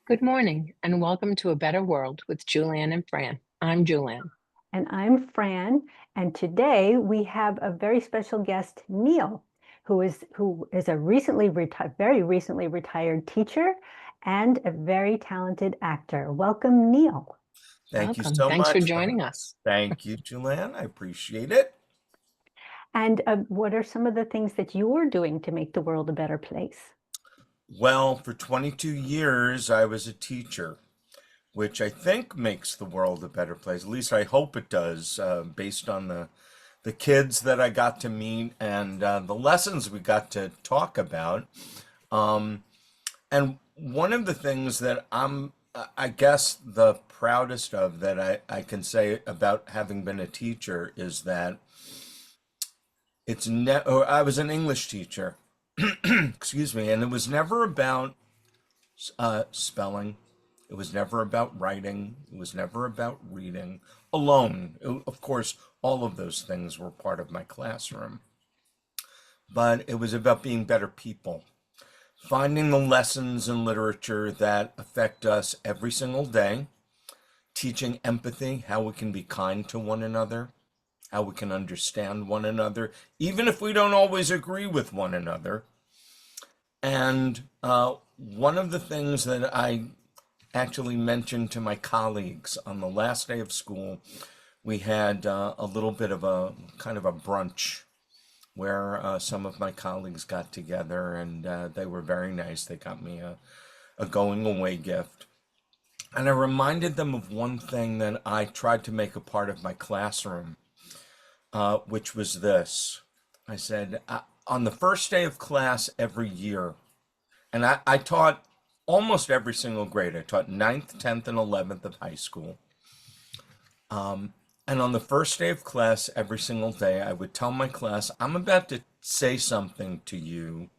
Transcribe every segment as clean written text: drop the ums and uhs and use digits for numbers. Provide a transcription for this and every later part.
Good morning and welcome to A Better World with Julann and Fran. I'm Julann. And I'm Fran, and today we have a very special guest, Neil, who is a very recently retired teacher and a very talented actor. Welcome, Neil. Thank you Welcome. so Thanks for much. joining us. Thank you, Julann. I appreciate it. And what are some of the things that you're doing to make the world a better place? Well, for 22 years, I was a teacher, which I think makes the world a better place. At least I hope it does, based on the kids that I got to meet and the lessons we got to talk about. Um, and one of the things that I guess, the proudest of that I can say about having been a teacher is that or I was an English teacher, excuse me, and it was never about spelling. It was never about writing. It was never about reading alone. Of course, all of those things were part of my classroom, but it was about being better people, finding the lessons in literature that affect us every single day, teaching empathy, how we can be kind to one another, how we can understand one another, even if we don't always agree with one another. And one of the things that I actually mentioned to my colleagues on the last day of school, we had a little bit of a kind of a brunch where some of my colleagues got together, and they were very nice. They got me a going away gift. And I reminded them of one thing that I tried to make a part of my classroom, which was this. I said, on the first day of class every year, and I taught almost every single grade. I taught ninth, 10th, and 11th of high school. And on the first day of class every single day, I would tell my class, I'm about to say something to you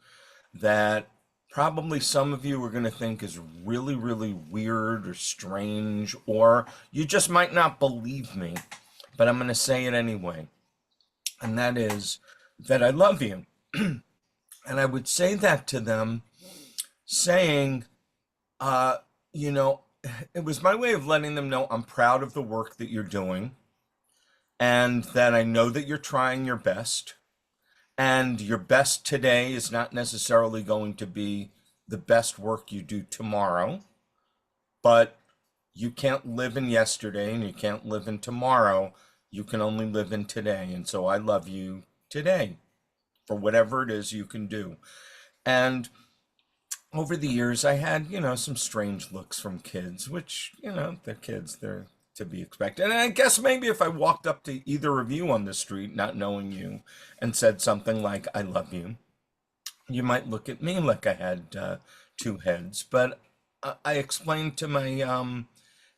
that probably some of you are going to think is really, really weird or strange, or you just might not believe me, but I'm going to say it anyway. And that is that I love you. And I would say that to them, saying, uh, you know, it was my way of letting them know I'm proud of the work that you're doing and that I know that you're trying your best. And your best today is not necessarily going to be the best work you do tomorrow, but you can't live in yesterday and you can't live in tomorrow. You can only live in today. And so I love you today for whatever it is you can do. And over the years, I had, some strange looks from kids, which, they're kids, they're to be expected. And I guess maybe if I walked up to either of you on the street, not knowing you, and said something like, I love you, you might look at me like I had two heads. But I explained to my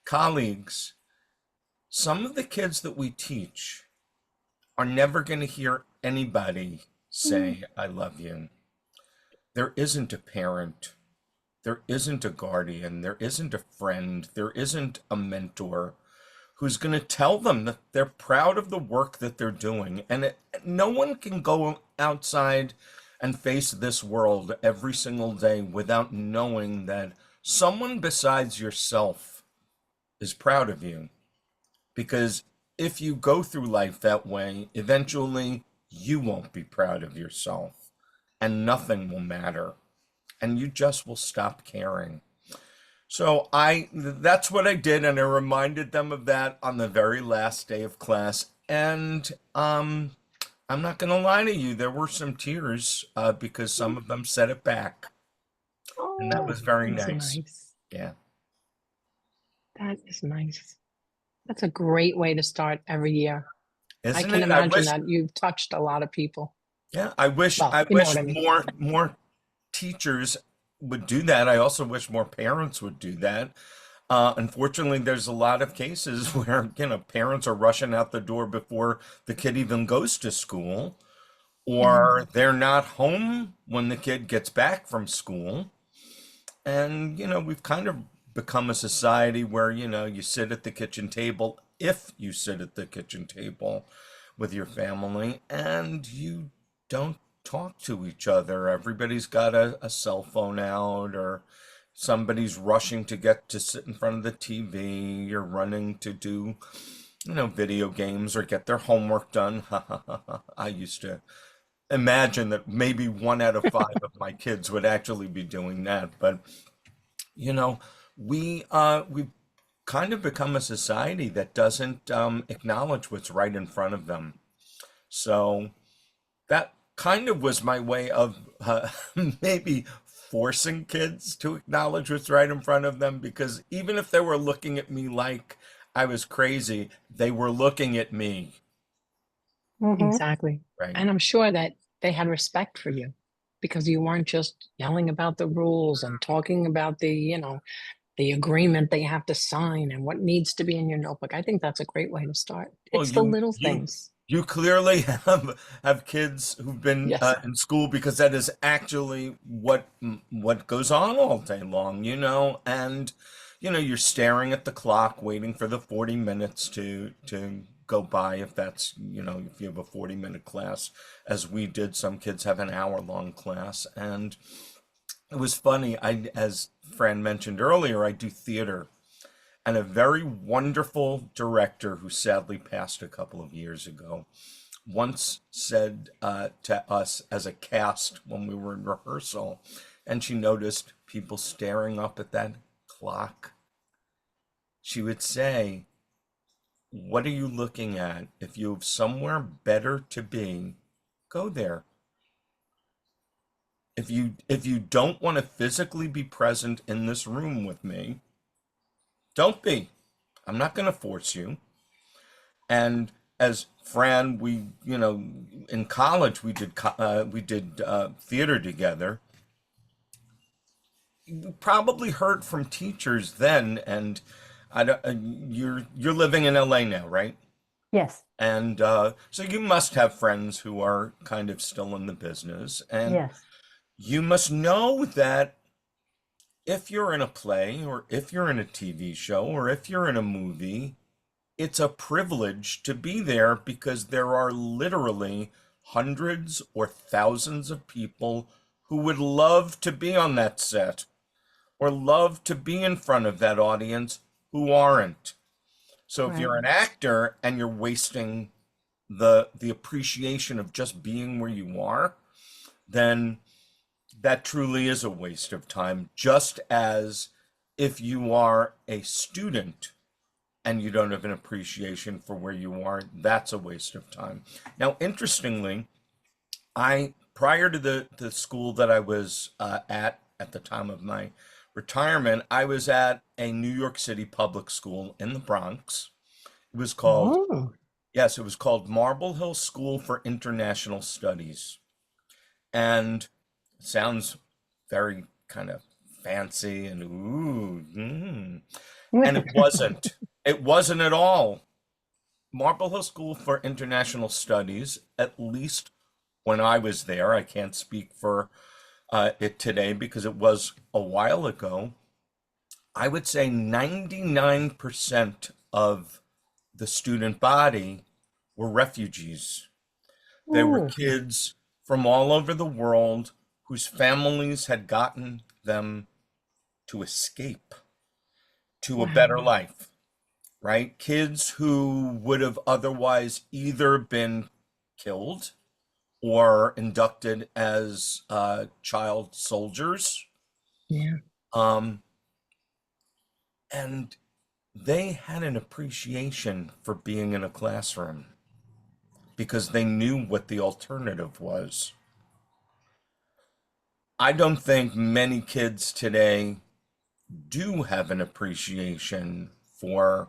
colleagues, some of the kids that we teach are never going to hear anybody say, I love you. There isn't a parent, there isn't a guardian, there isn't a friend, there isn't a mentor who's going to tell them that they're proud of the work that they're doing. And no one can go outside and face this world every single day without knowing that someone besides yourself is proud of you. Because if you go through life that way, eventually you won't be proud of yourself and nothing will matter and you just will stop caring. So that's what I did, and I reminded them of that on the very last day of class. And I'm not gonna lie to you, there were some tears because some of them said it back, and that Oh, was very That's nice. nice. Yeah, That is nice. That's a great way to start every year. I isn't can it? I imagine wish. that you've touched a lot of people. Yeah, I wish. Well, I you know what wish I mean. more teachers would do that. I also wish more parents would do that. Unfortunately, there's a lot of cases where, parents are rushing out the door before the kid even goes to school, Mhm. or they're not home when the kid gets back from school. And, we've kind of become a society where, you sit at the kitchen table, if you sit at the kitchen table with your family, and you don't talk to each other. Everybody's got a cell phone out, or somebody's rushing to get to sit in front of the TV, you're running to do, video games or get their homework done. I used to imagine that maybe 1 out of 5 of my kids would actually be doing that. But you know, we've kind of become a society that doesn't acknowledge what's right in front of them. So that kind of was my way of maybe forcing kids to acknowledge what's right in front of them, because even if they were looking at me like I was crazy, they were looking at me, Exactly. right? And I'm sure that they had respect for you because you weren't just yelling about the rules and talking about the agreement they have to sign and what needs to be in your notebook. I think that's a great way to start. Well, It's the you little you things. you clearly have kids who've been Yes. in school, because that is actually what goes on all day long, and you're staring at the clock, waiting for the 40 minutes to go by, if that's, if you have a 40-minute class, as we did. Some kids have an hour-long class, and it was funny. As Fran mentioned earlier, I do theater. And a very wonderful director who sadly passed a couple of years ago once said to us as a cast when we were in rehearsal, and she noticed people staring up at that clock, she would say, "What are you looking at? If you have somewhere better to be, go there. If you don't want to physically be present in this room with me, don't be. I'm not going to force you." And as Fran, in college we did theater together. You probably heard from teachers then, and I don't, you're living in LA now, right? Yes. And so you must have friends who are kind of still in the business, and Yes. you must know that if you're in a play, or if you're in a TV show, or if you're in a movie, it's a privilege to be there, because there are literally hundreds or thousands of people who would love to be on that set or love to be in front of that audience who aren't. So if Right. you're an actor and you're wasting the appreciation of just being where you are, then that truly is a waste of time. Just as if you are a student and you don't have an appreciation for where you are, that's a waste of time. Now, interestingly, prior to the school that I was at the time of my retirement, I was at a New York City public school in the Bronx. It was called, Oh, yes, it was called Marble Hill School for International Studies. And it sounds very kind of fancy and ooh, and it wasn't. It wasn't at all. Marble Hill School for International Studies, at least when I was there, I can't speak for it today because it was a while ago. I would say 99% of the student body were refugees. They were oh, kids from all over the world whose families had gotten them to escape to a better wow. life, right? Kids who would have otherwise either been killed or inducted as child soldiers. Yeah. Um, and they had an appreciation for being in a classroom because they knew what the alternative was. I don't think many kids today do have an appreciation for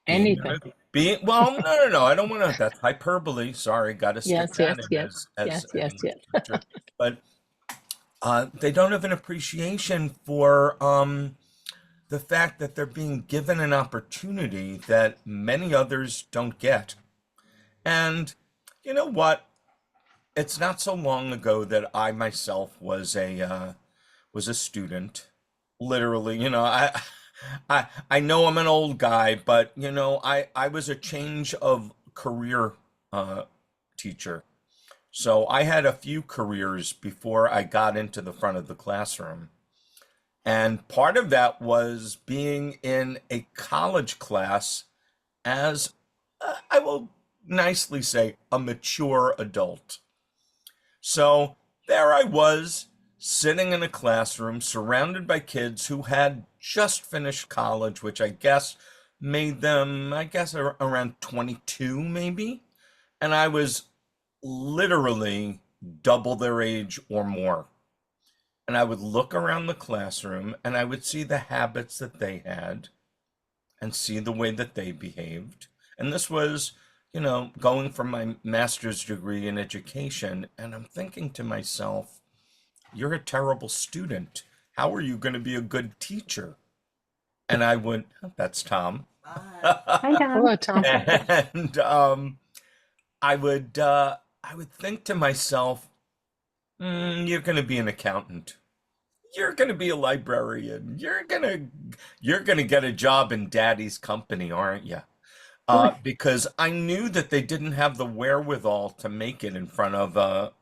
being in Anything. a, being well, no, no, no. I don't want to. That's hyperbole. Sorry, got to stick Yes, yes, that in yes, as yes, yes, an English yes. teacher. But they don't have an appreciation for the fact that they're being given an opportunity that many others don't get. And you know what? It's not so long ago that I myself was a student. Literally, I know I'm an old guy, but I was a change of career uh, teacher. So I had a few careers before I got into the front of the classroom. And part of that was being in a college class as, I will nicely say, a mature adult. So there I was, sitting in a classroom surrounded by kids who had just finished college, which I guess made them, I guess, around 22 maybe. And I was literally double their age or more. And I would look around the classroom and I would see the habits that they had and see the way that they behaved. And this was, going for my master's degree in education. And I'm thinking to myself, you're a terrible student. How are you going to be a good teacher? And I would, that's Tom. Hi, Hello, Tom. Tom. And I would think to myself, you're going to be an accountant. You're going to be a librarian. You're going to get a job in daddy's company, aren't you? Because I knew that they didn't have the wherewithal to make it in front of a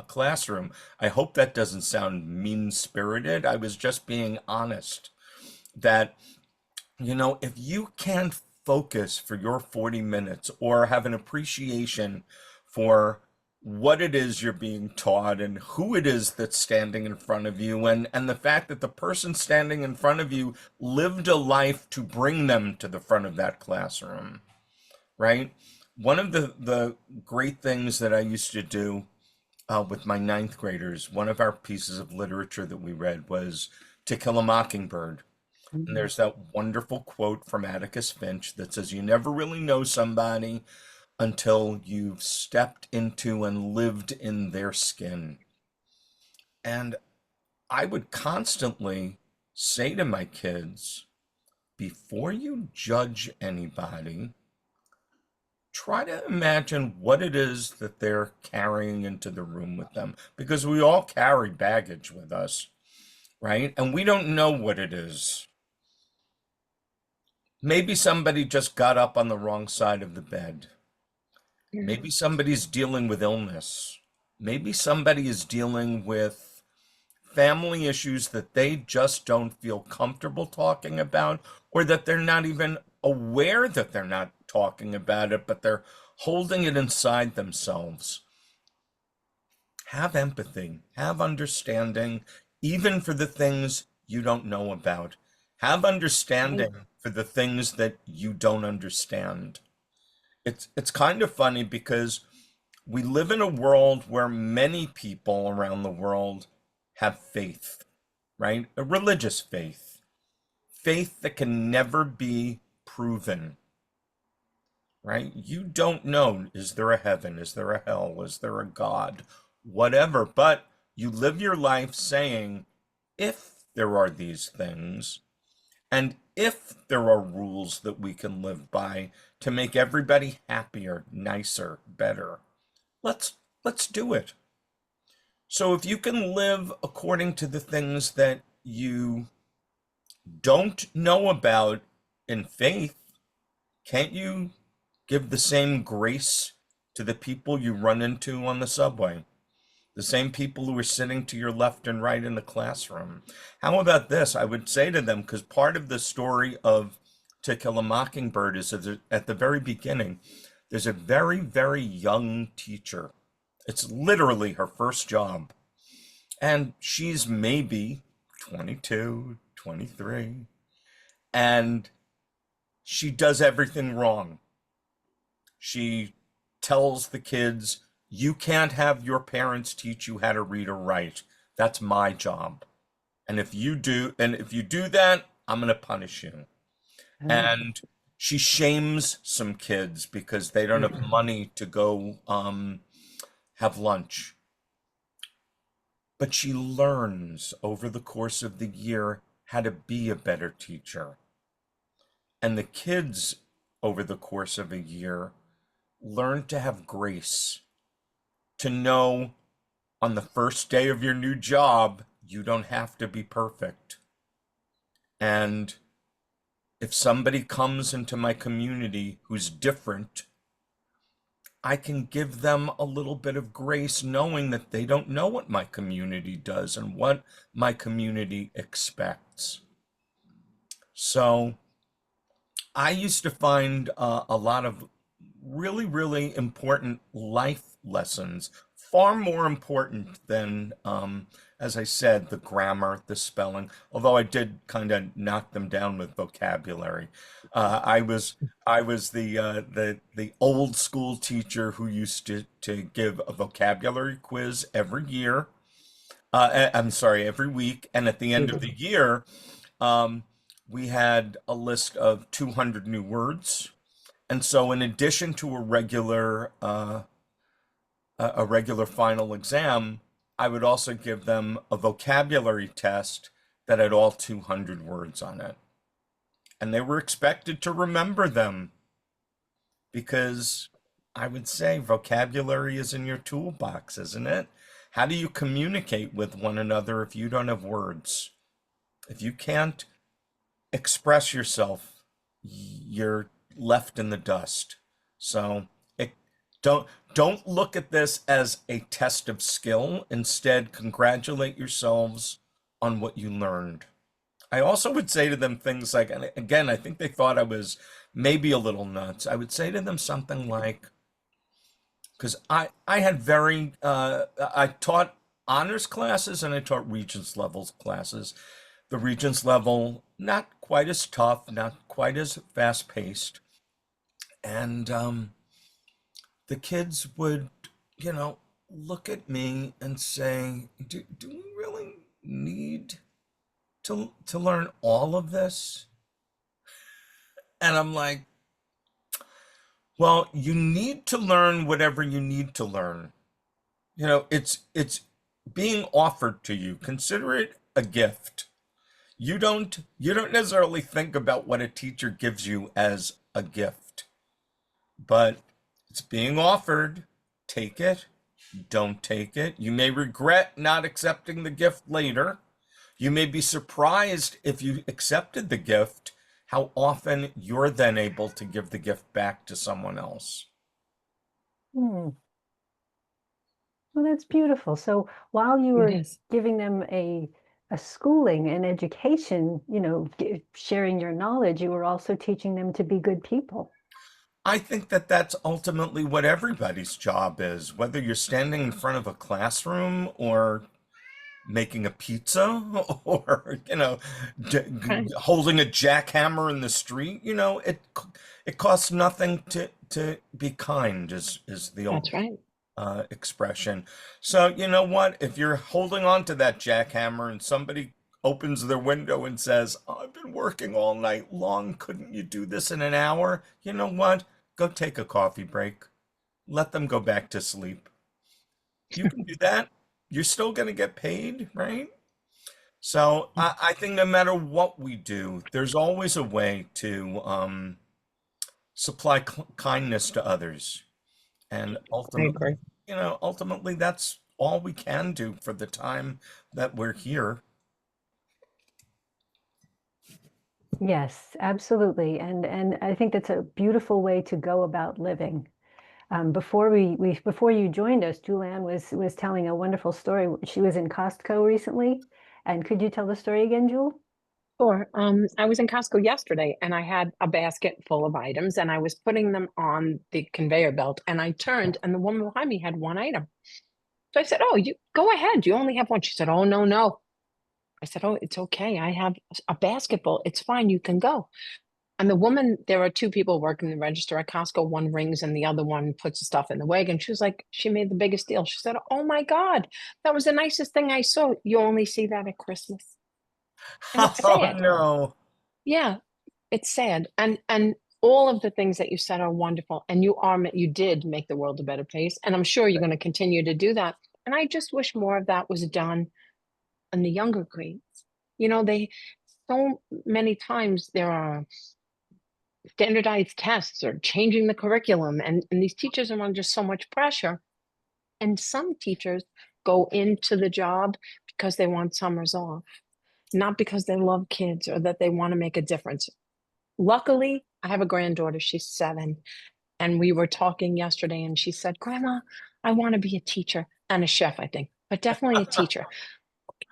classroom. I hope that doesn't sound mean-spirited. I was just being honest that, if you can't focus for your 40 minutes or have an appreciation for what it is you're being taught and who it is that's standing in front of you, and the fact that the person standing in front of you lived a life to bring them to the front of that classroom, right? One of the great things that I used to do with my ninth graders, one of our pieces of literature that we read was To Kill a Mockingbird. And there's that wonderful quote from Atticus Finch that says, you never really know somebody until you've stepped into and lived in their skin. And I would constantly say to my kids, before you judge anybody, try to imagine what it is that they're carrying into the room with them, because we all carry baggage with us, right? And we don't know what it is. Maybe somebody just got up on the wrong side of the bed. Maybe somebody's dealing with illness. Maybe somebody is dealing with family issues that they just don't feel comfortable talking about, or that they're not even aware that they're not talking about it, but they're holding it inside themselves. Have empathy, have understanding, even for the things you don't know about. Have understanding for the things that you don't understand. It's kind of funny because we live in a world where many people around the world have faith, right? A religious faith, faith that can never be proven, right? You don't know, is there a heaven? Is there a hell? Is there a God? Whatever. But you live your life saying, if there are these things, and if there are rules that we can live by to make everybody happier, nicer, better, let's do it. So if you can live according to the things that you don't know about in faith, can't you give the same grace to the people you run into on the subway? The same people who are sitting to your left and right in the classroom. How about this? I would say to them, because part of the story of To Kill a Mockingbird is that at the very beginning, there's a very, very young teacher. It's literally her first job. And she's maybe 22, 23, and she does everything wrong. She tells the kids, you can't have your parents teach you how to read or write. That's my job. And if you do that, I'm going to punish you. And she shames some kids because they don't have money to go have lunch. But she learns over the course of the year how to be a better teacher. And the kids over the course of a year learn to have grace, to know on the first day of your new job, you don't have to be perfect. And if somebody comes into my community who's different, I can give them a little bit of grace knowing that they don't know what my community does and what my community expects. So I used to find a lot of really, really important life lessons, far more important than, as I said, the grammar, the spelling, although I did kind of knock them down with vocabulary. I was the old school teacher who used to give a vocabulary quiz every year. I'm sorry, every week, and at the end of the year, um, we had a list of 200 new words. And so, in addition to a regular final exam, I would also give them a vocabulary test that had all 200 words on it. And they were expected to remember them because I would say vocabulary is in your toolbox, isn't it? How do you communicate with one another if you don't have words? If you can't express yourself, you're left in the dust. So it, don't look at this as a test of skill. Instead, congratulate yourselves on what you learned. I also would say to them things like, and again, I think they thought I was maybe a little nuts. I would say to them something like, because I had I taught honors classes and I taught Regents levels classes. The Regents level, not quite as tough, not quite as fast paced. And the kids would, look at me and say, do we really need to learn all of this? And I'm like, well, you need to learn whatever you need to learn. It's being offered to you. Consider it a gift. You don't necessarily think about what a teacher gives you as a gift, but it's being offered. Take it, don't take it. You may regret not accepting the gift later. You may be surprised if you accepted the gift, how often you're then able to give the gift back to someone else. Hmm. Well, that's beautiful. So while you It were is. giving them a schooling and education, sharing your knowledge, you were also teaching them to be good people. I think that that's ultimately what everybody's job is, whether you're standing in front of a classroom or making a pizza or Right. holding a jackhammer in the street. It costs nothing to be kind is the old That's right. expression. So you know what, if you're holding on to that jackhammer and somebody opens their window and says, I've been working all night long, couldn't you do this in an hour? You know what, go take a coffee break, let them go back to sleep. You can do that. You're still going to get paid, right? So I think no matter what we do, there's always a way to supply kindness to others. And I agree. ultimately, that's all we can do for the time that we're here. Yes, absolutely. And I think that's a beautiful way to go about living. Before you joined us, Julann was telling a wonderful story. She was in Costco recently. And could you tell the story again, Jewel? Sure. I was in Costco yesterday and I had a basket full of items and I was putting them on the conveyor belt and I turned and the woman behind me had one item. So I said, "Oh, you go ahead. You only have one." She said, "Oh, no, no." I said, "Oh, it's okay. I have a basket full. It's fine. You can go." And the woman, there are two people working the register at Costco. One rings and the other one puts the stuff in the wagon. She was like, she made the biggest deal. She said, "Oh my God, that was the nicest thing I saw. You only see that at Christmas." And it's Oh sad. no. Yeah, it's sad. And all of the things that you said are wonderful. And you did make the world a better place. And I'm sure you're going to continue to do that. And I just wish more of that was done in the younger grades. They so many times there are standardized tests or changing the curriculum, and these teachers are under so much pressure. And some teachers go into the job because they want summers off, not because they love kids or that they want to make a difference. Luckily, I have a granddaughter, she's 7, And we were talking yesterday, and she said, Grandma, I want to be a teacher and a chef, I think, but definitely a teacher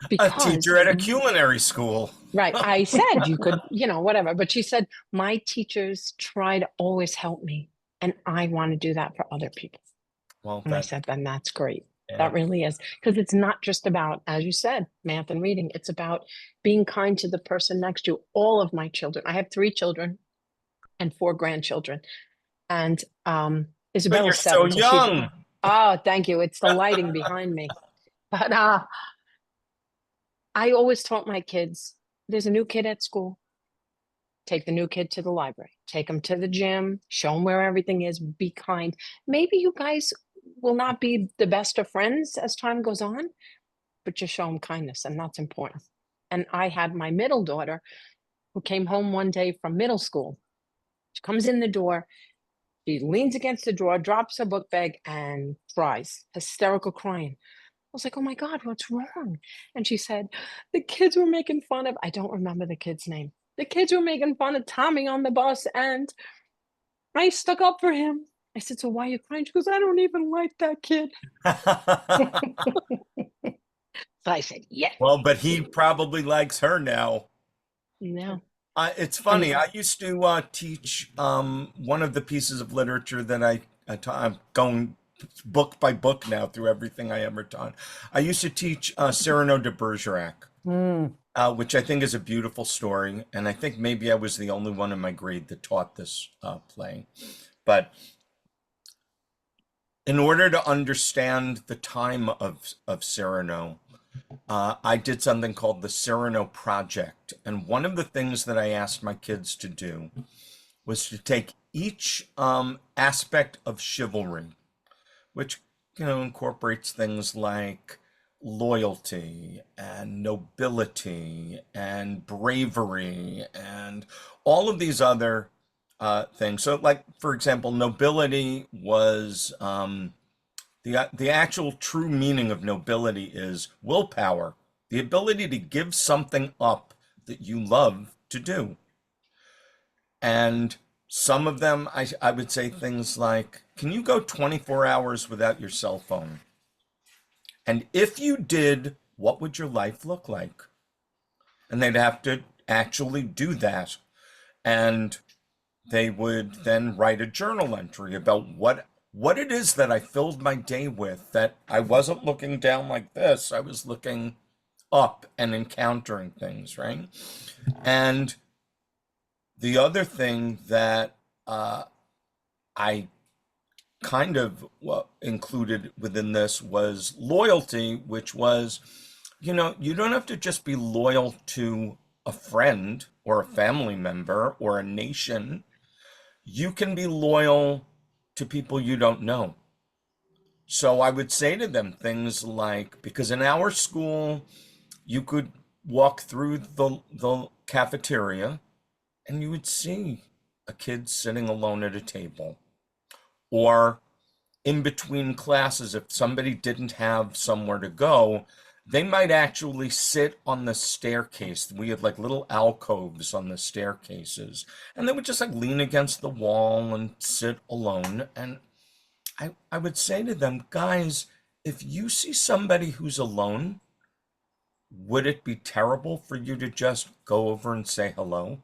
A because, teacher at a culinary school. right, I said you could, whatever. But she said, my teachers try to always help me, and I want to do that for other people. Well, And I said, then that's great. yeah. That really is. Because it's not just about, as you said, math and reading. It's about being kind to the person next to you. All of my children, I have 3 children and 4 grandchildren. And But Isabella's you're so 7, so she's, young. oh, thank you. It's the lighting behind me. But I always taught my kids, there's a new kid at school. Take the new kid to the library, take them to the gym, show them where everything is, be kind. Maybe you guys will not be the best of friends as time goes on, but just show them kindness, and that's important. And I had my middle daughter who came home one day from middle school. She comes in the door, she leans against the door, drops her book bag, and cries, hysterical crying. I was like, oh my God, what's wrong? And she said, the kids were making fun of, I don't remember the kid's name. The kids were making fun of Tommy on the bus, and I stuck up for him. I said, so why are you crying? She goes, I don't even like that kid. So I said, yeah. Well, but he probably likes her now. No. It's funny. I used to teach one of the pieces of literature that I'm going book by book now through everything I ever taught. I used to teach Cyrano de Bergerac, which I think is a beautiful story. And I think maybe I was the only one in my grade that taught this play. But in order to understand the time of Cyrano, I did something called the Cyrano Project. And one of the things that I asked my kids to do was to take each aspect of chivalry, which, incorporates things like loyalty and nobility and bravery and all of these other things. So, like, for example, nobility was the actual true meaning of nobility is willpower, the ability to give something up that you love to do. And some of them, I would say things like, can you go 24 hours without your cell phone? And if you did, what would your life look like? And they'd have to actually do that. And they would then write a journal entry about what it is that I filled my day with, that I wasn't looking down like this. I was looking up and encountering things, right? And the other thing that I kind of included within this was loyalty, which was, you don't have to just be loyal to a friend or a family member or a nation. You can be loyal to people you don't know. So I would say to them things like, because in our school, you could walk through the cafeteria and you would see a kid sitting alone at a table. Or in between classes, if somebody didn't have somewhere to go, they might actually sit on the staircase. We had like little alcoves on the staircases, and they would just like lean against the wall and sit alone. And I would say to them, guys, if you see somebody who's alone, would it be terrible for you to just go over and say hello?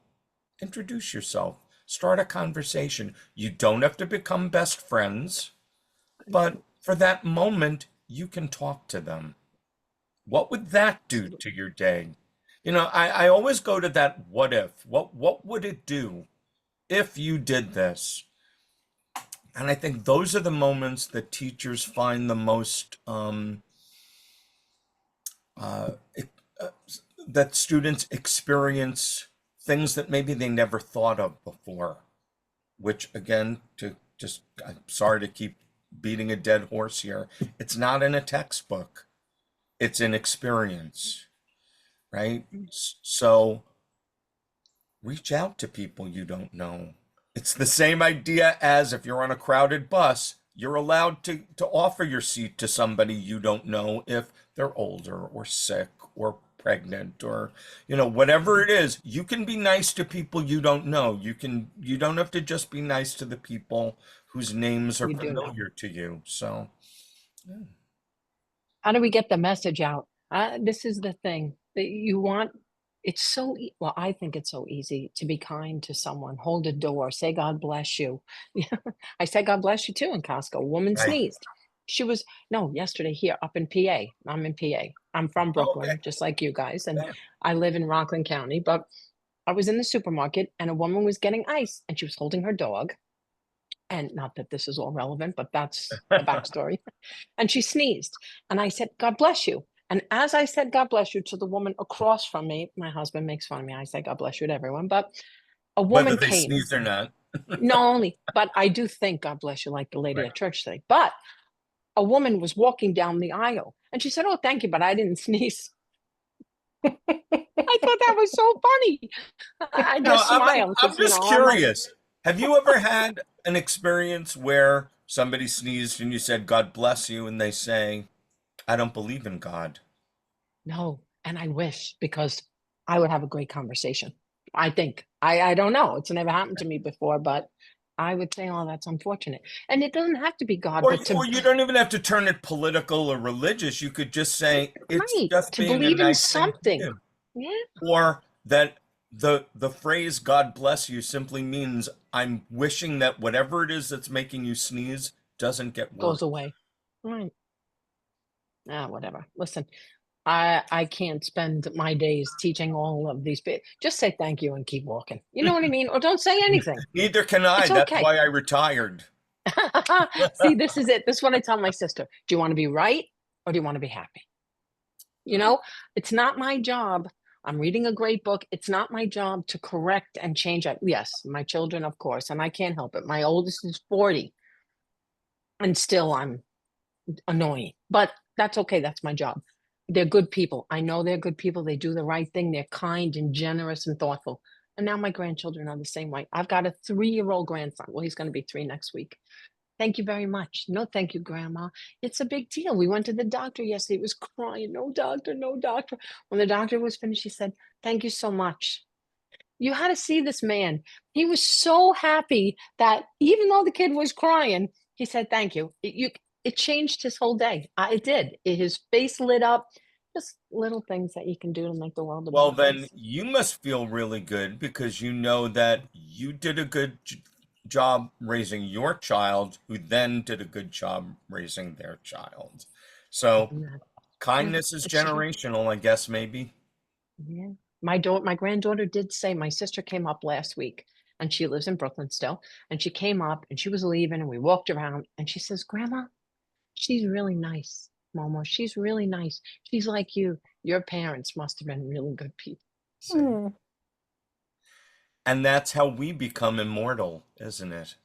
Introduce yourself, start a conversation. You don't have to become best friends, but for that moment, you can talk to them. What would that do to your day? I always go to that what if. What would it do if you did this? And I think those are the moments that teachers find the most, that students experience things that maybe they never thought of before, which again, I'm sorry to keep beating a dead horse here. It's not in a textbook. It's an experience, right? So reach out to people you don't know. It's the same idea as if you're on a crowded bus, you're allowed to offer your seat to somebody you don't know if they're older or sick or pregnant, or, whatever it is. You can be nice to people you don't know. You don't have to just be nice to the people whose names are You do know. familiar to you. So, yeah. How do we get the message out? This is the thing that you want. It's so, well, I think it's so easy to be kind to someone, hold a door, say, God bless you. I said, God bless you too in Costco. A woman Right. sneezed. She was, no, yesterday here up in PA. I'm in PA. I'm from Brooklyn, Okay. just like you guys. And Yeah. I live in Rockland County, but I was in the supermarket and a woman was getting ice and she was holding her dog. And not that this is all relevant, but that's a backstory. And she sneezed. And I said, God bless you. And as I said, God bless you to the woman across from me, my husband makes fun of me. I say, God bless you to everyone. But a Whether woman they came, sneeze or not. not only, but I do think God bless you, like the lady Right. at church today. But a woman was walking down the aisle and she said, oh, thank you, but I didn't sneeze. I thought that was so funny. I No, just smiled I'm because, just I'm like, curious. Have you ever had an experience where somebody sneezed and you said, God bless you, and they say, I don't believe in God? no. And I wish, because I would have a great conversation. I think. I don't know. It's never happened to me before, but I would say, oh, that's unfortunate. And it doesn't have to be God, but Or you don't even have to turn it political or religious. You could just say it's right, just to being a believe in nice thing to something. do. Yeah, Or that the phrase God bless you simply means I'm wishing that whatever it is that's making you sneeze doesn't get worse. goes away. Right. Whatever. Listen, I can't spend my days teaching all of these people. Just say thank you and keep walking. You know what I mean? Or don't say anything. Neither can I. It's That's okay. why I retired. See, this is it. This is what I tell my sister. Do you want to be right or do you want to be happy? You know, it's not my job. I'm reading a great book. It's not my job to correct and change it. Yes, my children, of course, and I can't help it. My oldest is 40 and still I'm annoying, but that's okay. That's my job. They're good people. I know they're good people. They do the right thing. They're kind and generous and thoughtful. And now my grandchildren are the same way. I've got a 3-year-old grandson. Well, he's going to be 3 next week. Thank you very much. No, thank you, Grandma. It's a big deal. We went to the doctor yesterday. He was crying. No, doctor, no, doctor. When the doctor was finished, he said, thank you so much. You had to see this man. He was so happy that even though the kid was crying, he said, thank you. It changed his whole day. It did. His face lit up. Just little things that you can do to make the world a Well, better then place. you must feel really good because you know that you did a good job raising your child, who then did a good job raising their child. So Yeah, kindness is it's true. generational, I guess, maybe. Yeah. My granddaughter did say, my sister came up last week and she lives in Brooklyn still. And she came up and she was leaving and we walked around and she says, Grandma, she's really nice. Momo, she's really nice. She's like you. Your parents must have been really good people. See? Hmm. And that's how we become immortal, isn't it?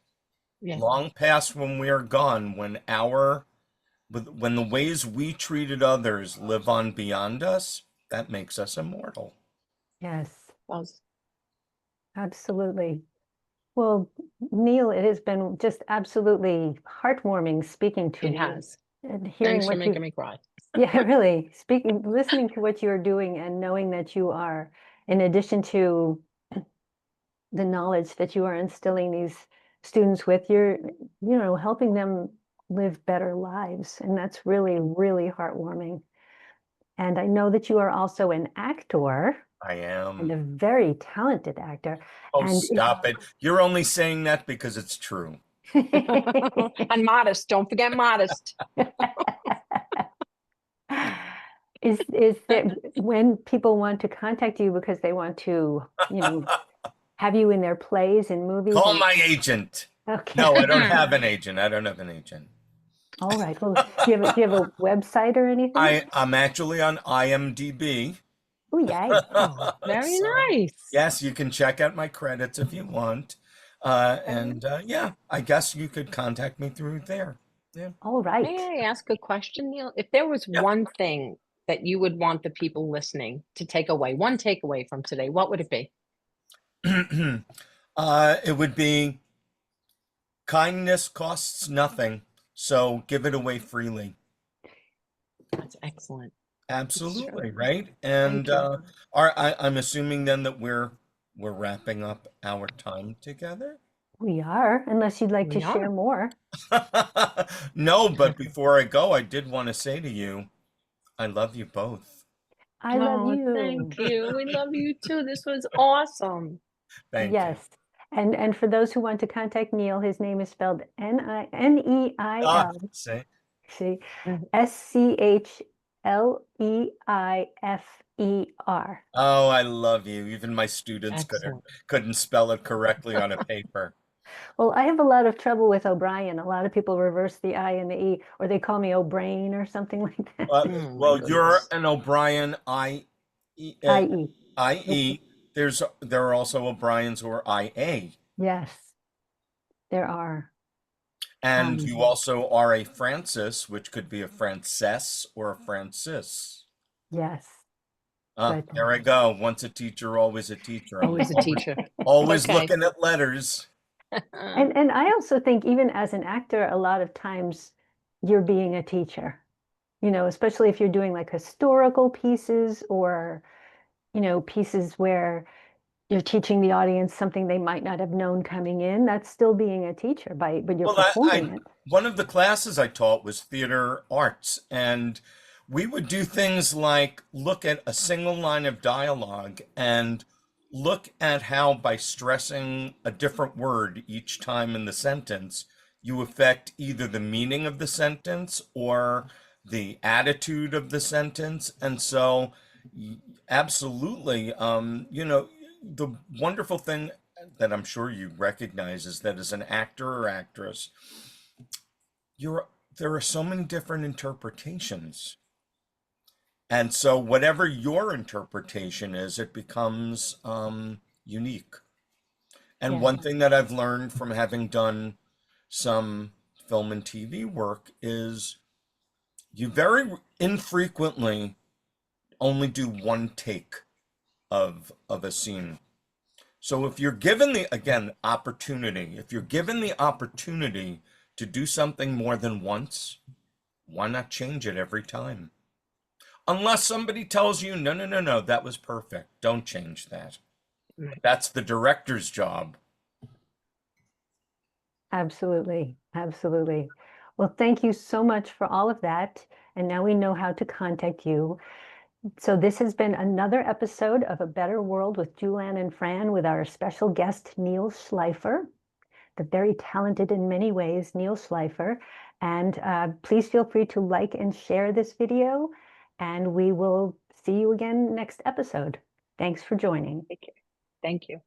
Yeah. Long past when we are gone, when the ways we treated others live on beyond us, that makes us immortal. Yes, Well, absolutely. Well, Neil, it has been just absolutely heartwarming speaking to it you has. and hearing Thanks for what making you, me cry. yeah, really listening to what you're doing and knowing that you are, in addition to the knowledge that you are instilling these students with, you're helping them live better lives. And that's really, really heartwarming. And I know that you are also an actor I and am. a very talented actor. Oh, And stop it. You're only saying that because it's true. And modest. Don't forget modest. is that when people want to contact you because they want to, have you in their plays and movies Call and my agent. okay. No, I don't have an agent. I don't have an agent. All right. Well, do you have a website or anything? I'm actually on IMDb. Oh, yay. Oh, very So, nice. yes, you can check out my credits if you want. And yeah, I guess you could contact me through there. Yeah. All right. May I ask a question, Neil? If there was Yeah. one thing that you would want the people listening to take away, one takeaway from today, what would it be? It would be kindness costs nothing, so give it away freely. That's excellent. Absolutely, right? And Thank you. I'm assuming then that we're wrapping up our time together. We are, unless you'd like to We share are. more. No, but before I go, I did want to say to you, I love you both. I love Oh, you. thank you. We love you too. This was awesome. Thank you. Yes. And for those who want to contact Neil, his name is spelled Neil. See? See, Mhm. Schleifer. Oh, I love you. Even my students Excellent. couldn't spell it correctly on a paper. Well, I have a lot of trouble with O'Brien. A lot of people reverse the I and the E, or they call me O'Brain or something like that. Oh my Well, you're goodness. an O'Brien, IE. I.E. There are also O'Briens who are IA. Yes, there are. And Um, you also are a Francis, which could be a Frances or a Francis. yes, Ah, but there I go. Once a teacher, always a teacher. I'm Always a teacher. always Okay. looking at letters. and I also think even as an actor, a lot of times you're being a teacher, especially if you're doing like historical pieces or, pieces where you're teaching the audience something they might not have known coming in. That's still being a teacher but you're Well, performing it. one of the classes I taught was theater arts, and we would do things like look at a single line of dialogue and look at how by stressing a different word each time in the sentence, you affect either the meaning of the sentence or the attitude of the sentence. And so, absolutely, the wonderful thing that I'm sure you recognize is that as an actor or actress, you're there are so many different interpretations. And so whatever your interpretation is, it becomes unique. And Yes, one thing that I've learned from having done some film and TV work is you very infrequently only do one take of a scene. So if you're given the, again, opportunity, if you're given the opportunity to do something more than once, why not change it every time? Unless somebody tells you, no, no, no, no, that was perfect. Don't change that. Right. That's the director's job. absolutely. Absolutely. Well, thank you so much for all of that. And now we know how to contact you. So this has been another episode of A Better World with Julann and Fran with our special guest, Neil Schleifer, the very talented in many ways, Neil Schleifer. And please feel free to like and share this video, and we will see you again next episode. Thank you for joining. Take care. Thank you.